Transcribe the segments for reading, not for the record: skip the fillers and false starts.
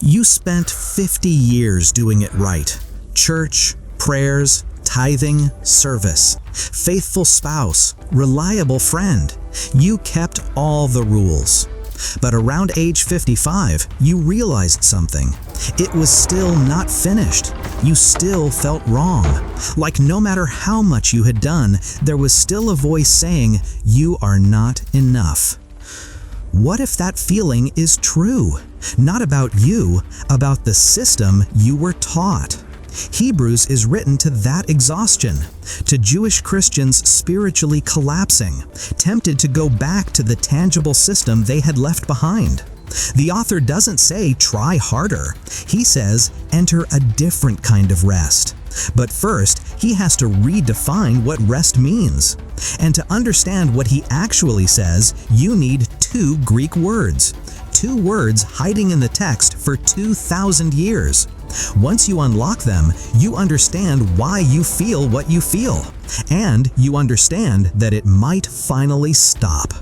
You spent 50 years doing it right. Church, prayers, tithing, service, faithful spouse, reliable friend. You kept all the rules. But around age 55, you realized something. It was still not finished. You still felt wrong. Like no matter how much you had done, there was still a voice saying, "You are not enough." What if that feeling is true? Not about you, about the system you were taught. Hebrews is written to that exhaustion, to Jewish Christians spiritually collapsing, tempted to go back to the tangible system they had left behind. The author doesn't say try harder. He says enter a different kind of rest. But first, he has to redefine what rest means. And to understand what he actually says, you need two Greek words. Two words hiding in the text for 2,000 years. Once you unlock them, you understand why you feel what you feel. And you understand that it might finally stop.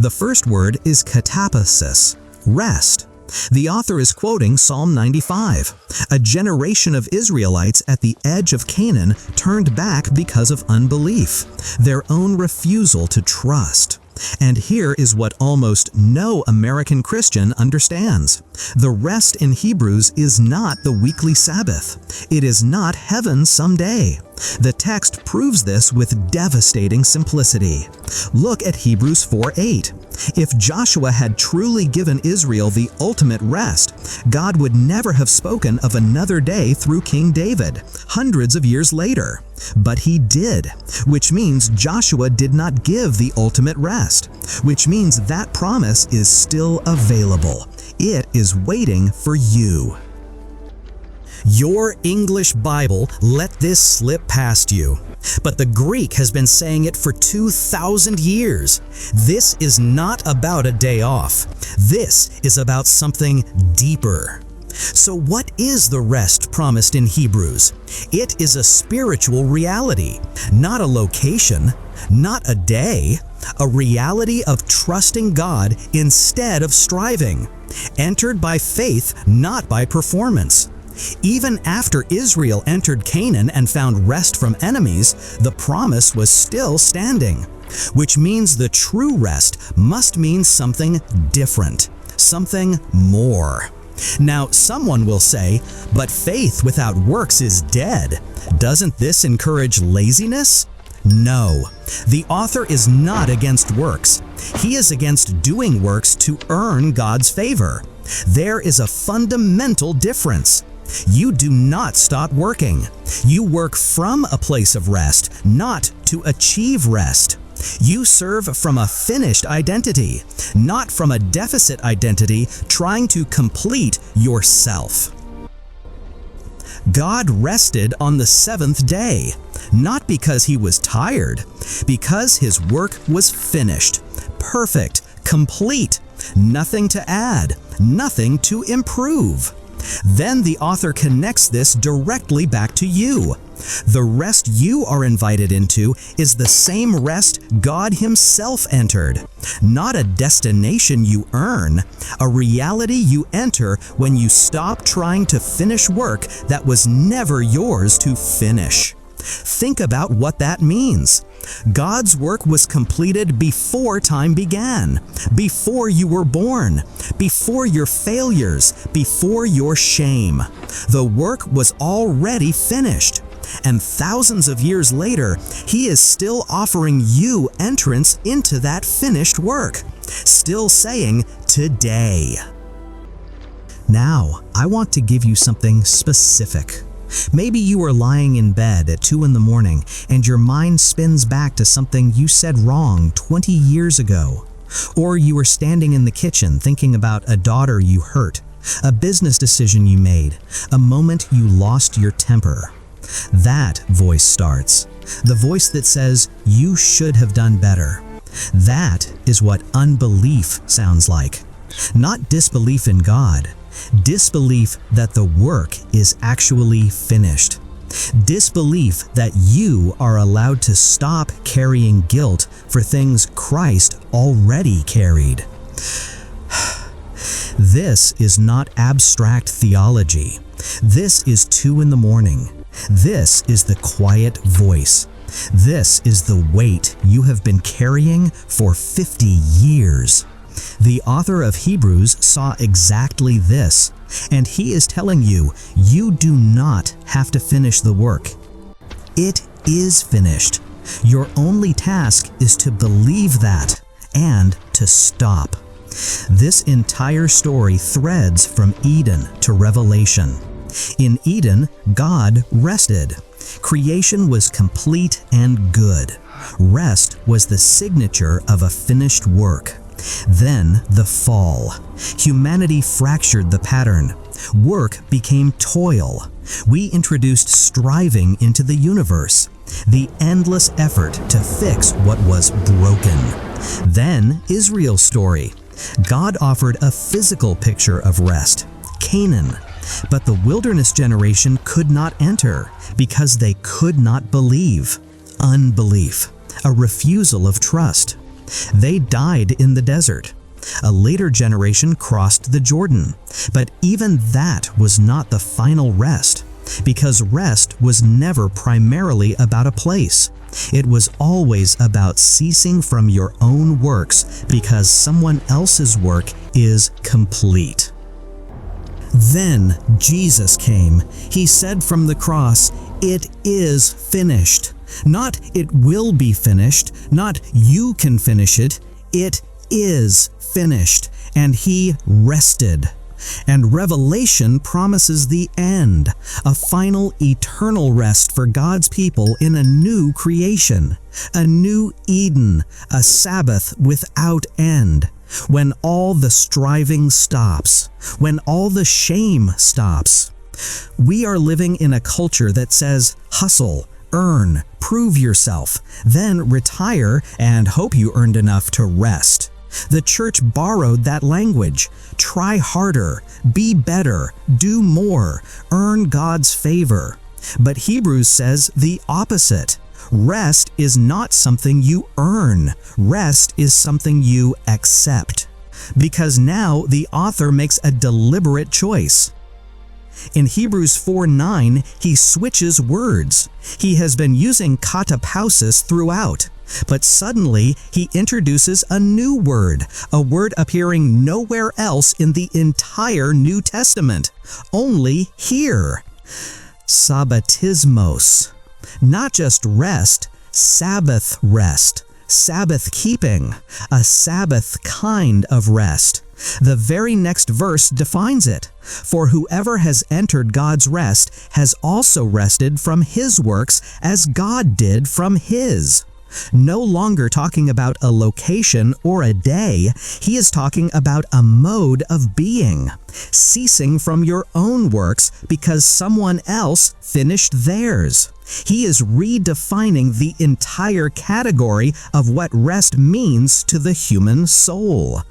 The first word is katabasis, rest. The author is quoting Psalm 95. A generation of Israelites at the edge of Canaan turned back because of unbelief, their own refusal to trust. And here is what almost no American Christian understands. The rest in Hebrews is not the weekly Sabbath. It is not heaven someday. The text proves this with devastating simplicity. Look at Hebrews 4:8. If Joshua had truly given Israel the ultimate rest, God would never have spoken of another day through King David, hundreds of years later. But he did, which means Joshua did not give the ultimate rest, which means that promise is still available. It is waiting for you. Your English Bible let this slip past you. But the Greek has been saying it for 2,000 years. This is not about a day off. This is about something deeper. So what is the rest promised in Hebrews? It is a spiritual reality, not a location, not a day, a reality of trusting God instead of striving, entered by faith, not by performance. Even after Israel entered Canaan and found rest from enemies, the promise was still standing, which means the true rest must mean something different, something more. Now, someone will say, but faith without works is dead. Doesn't this encourage laziness? No, the author is not against works. He is against doing works to earn God's favor. There is a fundamental difference. You do not stop working. You work from a place of rest, not to achieve rest. You serve from a finished identity, not from a deficit identity trying to complete yourself. God rested on the seventh day, not because he was tired, because his work was finished, perfect, complete, nothing to add, nothing to improve. Then the author connects this directly back to you. The rest you are invited into is the same rest God himself entered. Not a destination you earn, a reality you enter when you stop trying to finish work that was never yours to finish. Think about what that means. God's work was completed before time began, before you were born, before your failures, before your shame. The work was already finished. And thousands of years later, he is still offering you entrance into that finished work, still saying, today. Now, I want to give you something specific. Maybe you are lying in bed at 2 in the morning and your mind spins back to something you said wrong 20 years ago. Or you are standing in the kitchen thinking about a daughter you hurt, a business decision you made, a moment you lost your temper. That voice starts. The voice that says, you should have done better. That is what unbelief sounds like. Not disbelief in God. Disbelief that the work is actually finished. Disbelief that you are allowed to stop carrying guilt for things Christ already carried. This is not abstract theology. This is 2 in the morning. This is the quiet voice. This is the weight you have been carrying for 50 years. The author of Hebrews saw exactly this, and he is telling you, you do not have to finish the work. It is finished. Your only task is to believe that and to stop. This entire story threads from Eden to Revelation. In Eden, God rested. Creation was complete and good. Rest was the signature of a finished work. Then the fall. Humanity fractured the pattern. Work became toil. We introduced striving into the universe, the endless effort to fix what was broken. Then Israel's story. God offered a physical picture of rest, Canaan. But the wilderness generation could not enter because they could not believe. Unbelief, a refusal of trust. They died in the desert. A later generation crossed the Jordan, but even that was not the final rest, because rest was never primarily about a place. It was always about ceasing from your own works because someone else's work is complete. Then Jesus came. He said from the cross, "It is finished." Not "it will be finished," not "you can finish it." It is finished, and he rested. And Revelation promises the end, a final eternal rest for God's people in a new creation, a new Eden, a Sabbath without end, when all the striving stops, when all the shame stops. We are living in a culture that says, hustle, earn, prove yourself, then retire and hope you earned enough to rest. The church borrowed that language. Try harder, be better, do more, earn God's favor. But Hebrews says the opposite. Rest is not something you earn. Rest is something you accept. Because now the author makes a deliberate choice. In Hebrews 4:9, he switches words. He has been using katapausis throughout, but suddenly he introduces a new word, a word appearing nowhere else in the entire New Testament, only here. Sabbatismos. Not just rest, Sabbath rest, Sabbath keeping, a Sabbath kind of rest. The very next verse defines it. For whoever has entered God's rest has also rested from his works as God did from his. No longer talking about a location or a day, he is talking about a mode of being, ceasing from your own works because someone else finished theirs. He is redefining the entire category of what rest means to the human soul.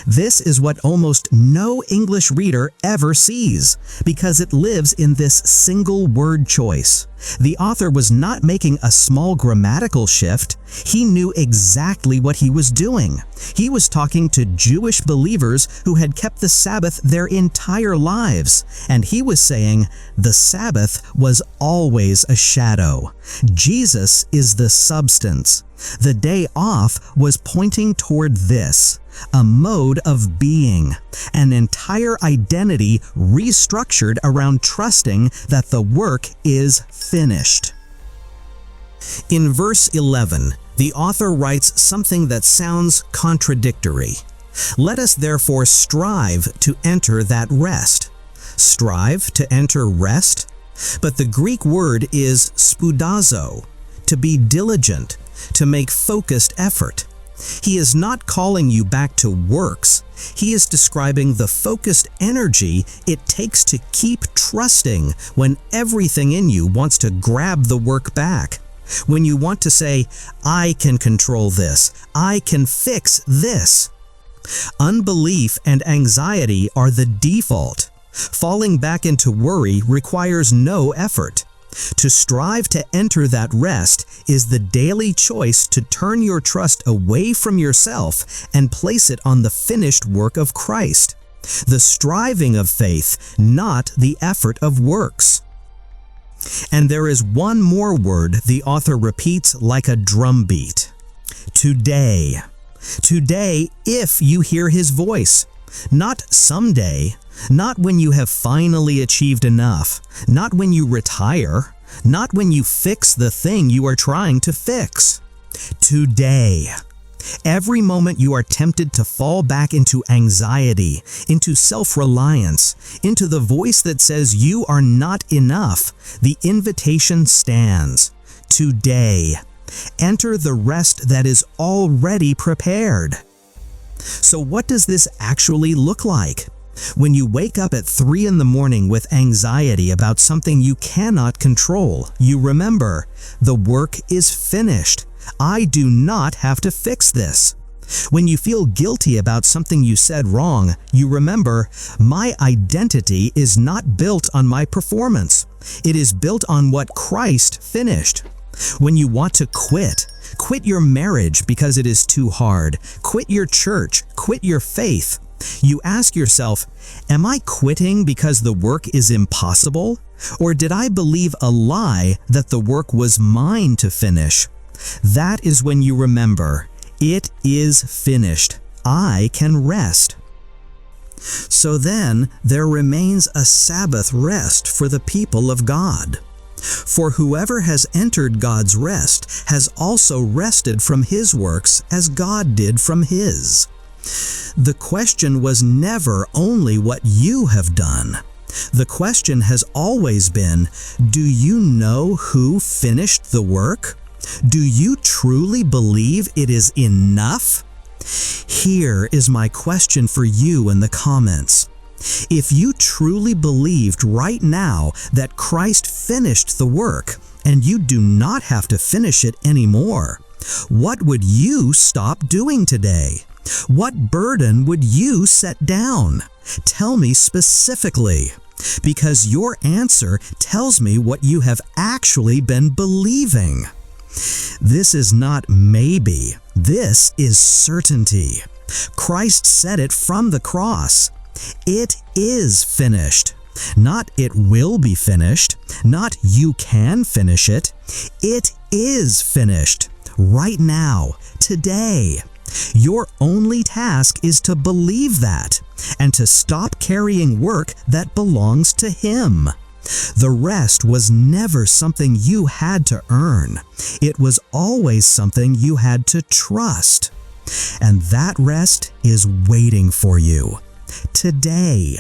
This is what almost no English reader ever sees, because it lives in this single word choice. The author was not making a small grammatical shift. He knew exactly what he was doing. He was talking to Jewish believers who had kept the Sabbath their entire lives, and he was saying the Sabbath was always a shadow. Jesus is the substance. The day off was pointing toward this, a mode of being, an entire identity restructured around trusting that the work is finished. In verse 11, the author writes something that sounds contradictory. Let us therefore strive to enter that rest. Strive to enter rest? But the Greek word is spoudazo, to be diligent, to make focused effort. He is not calling you back to works. He is describing the focused energy it takes to keep trusting when everything in you wants to grab the work back. When you want to say, I can control this, I can fix this. Unbelief and anxiety are the default. Falling back into worry requires no effort. To strive to enter that rest is the daily choice to turn your trust away from yourself and place it on the finished work of Christ. The striving of faith, not the effort of works. And there is one more word the author repeats like a drumbeat. Today. Today, if you hear his voice. Not someday. Not when you have finally achieved enough. Not when you retire. Not when you fix the thing you are trying to fix. Today. Every moment you are tempted to fall back into anxiety, into self-reliance, into the voice that says you are not enough, the invitation stands. Today. Enter the rest that is already prepared. So what does this actually look like? When you wake up at 3 in the morning with anxiety about something you cannot control, you remember, the work is finished. I do not have to fix this. When you feel guilty about something you said wrong, you remember, my identity is not built on my performance. It is built on what Christ finished. When you want to quit your marriage because it is too hard, quit your church, quit your faith, you ask yourself, am I quitting because the work is impossible? Or did I believe a lie that the work was mine to finish? That is when you remember, it is finished. I can rest. So then, there remains a Sabbath rest for the people of God. For whoever has entered God's rest has also rested from his works as God did from his. The question was never only what you have done. The question has always been, do you know who finished the work? Do you truly believe it is enough? Here is my question for you in the comments. If you truly believed right now that Christ finished the work and you do not have to finish it anymore, what would you stop doing today? What burden would you set down? Tell me specifically, because your answer tells me what you have actually been believing. This is not maybe, this is certainty. Christ said it from the cross. It is finished. Not it will be finished, not you can finish it. It is finished. Right now, today. Your only task is to believe that and to stop carrying work that belongs to Him. The rest was never something you had to earn. It was always something you had to trust. And that rest is waiting for you today.